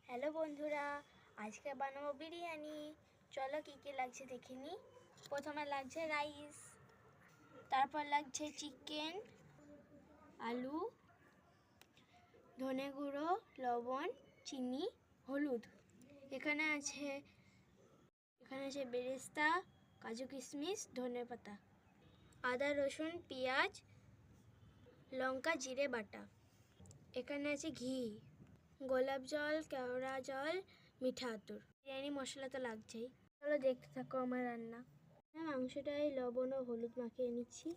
Hello বন্ধুরা, আজকে বানাবো বিরিয়ানি। চলো কি কি লাগছে দেখে নিই। প্রথমে লাগছে রাইস, তারপর লাগছে চিকেন, আলু, ধনে গুঁড়ো, লবণ, চিনি, হলুদ। এখানে আছে বেরেস্তা, কাজু কিশমিশ, ধনেপাতা, আদা রসুন পেঁয়াজ, লঙ্কা জিরে বাটা। এখানে আছে ঘি, গোলাপ জল, কেওড়া জল, মিঠা আতর। বিরিয়ানি মশলা তো লাগছেই। চলো দেখতে থাকো আমার রান্না। মাংসটায় লবণ ও হলুদ মাখিয়ে নিচ্ছি।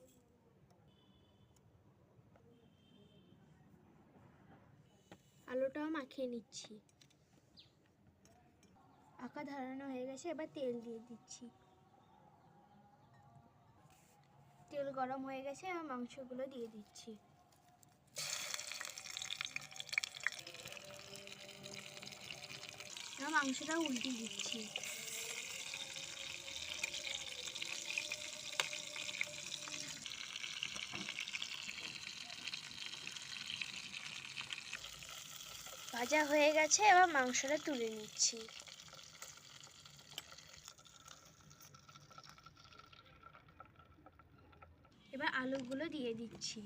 আলুটাও মাখিয়ে নিচ্ছি। আঁকা ধরানো হয়ে গেছে, এবার তেল দিয়ে দিচ্ছি। তেল গরম হয়ে গেছে, আর মাংসগুলো দিয়ে দিচ্ছি। মাংসটা উল্টে দিচ্ছি। ভাজা হয়ে গেছে, এবার মাংসটা তুলে নিচ্ছি। এবার আলুগুলো দিয়ে দিচ্ছি।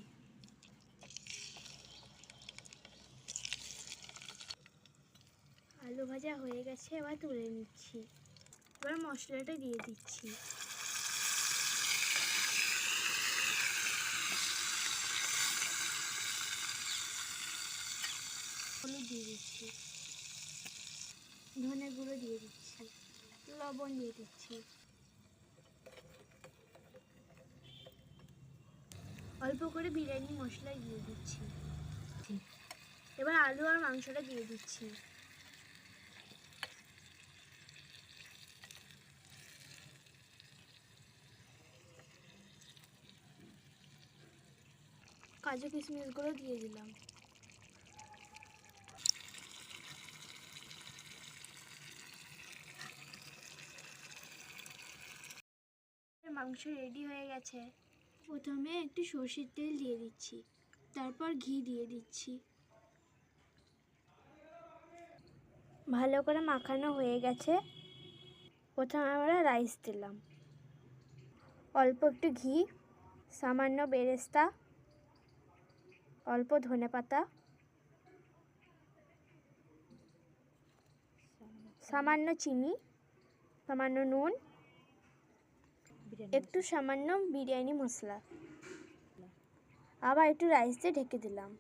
আলু ভাজা হয়ে গেছে, এবার তুলে নিচ্ছি। এবার মশলাটা দিয়ে দিচ্ছি। হলুদ দিয়ে দিচ্ছি, ধনে গুঁড়ো দিয়ে দিচ্ছি, লবণ দিয়ে দিচ্ছি, অল্প করে বিরিয়ানি মশলা দিয়ে দিচ্ছি। এবার আলু আর মাংসটা দিয়ে দিচ্ছি। কাজু কিশমিশগুলো দিয়ে দিলাম। মাংস রেডি হয়ে গেছে। প্রথমে একটু সর্ষের তেল দিয়ে দিচ্ছি, তারপর ঘি দিয়ে দিচ্ছি। ভালো করে মাখানো হয়ে গেছে। প্রথমে আমরা রাইস দিলাম, অল্প একটু ঘি, সামান্য বেরেস্তা, অল্প ধনেপাতা, সামান্য চিনি, সামান্য নুন, একটু সামান্য বিরিয়ানি মশলা, আবার একটু রাইস দিয়ে ঢেকে দিলাম।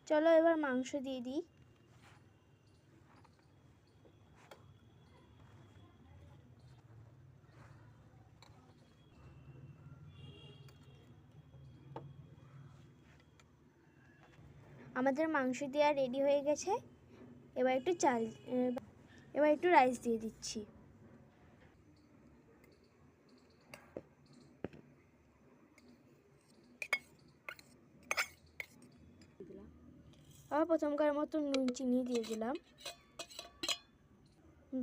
চলো এবার মাংস দিয়ে দিই। আমাদের মাংস দেওয়া রেডি হয়ে গেছে। এবার একটু রাইস দিয়ে দিচ্ছি। আবার প্রথমকার মতো নুন চিনি দিয়ে দিলাম,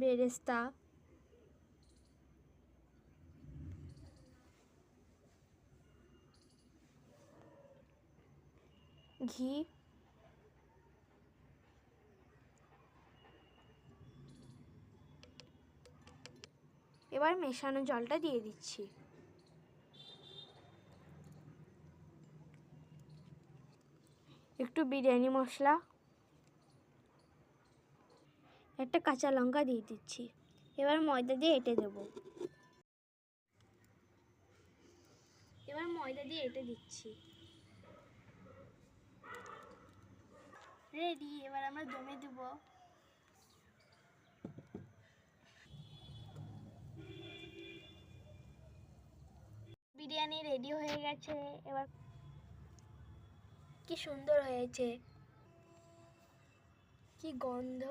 বেরেস্তা, ঘি, এবার মেশানো জলটা দিয়ে দিচ্ছি। একটু বিরিয়ানি মশলা, একটা কাঁচা লঙ্কা দিয়ে দিচ্ছি। এবার ময়দা দিয়ে এঁটে দেব। এবার ময়দা দিয়ে এঁটে দিচ্ছি। রেডি। এবার আমরা দমে দেব। বিরিয়ানি রেডি হয়ে গেছে। এবার কি সুন্দর হয়েছে, কি গন্ধ।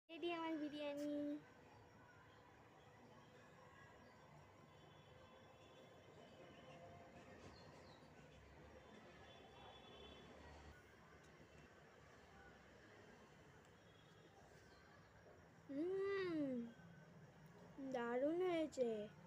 রেডি আমার বিরিয়ানি। দারুণ। হচ্ছে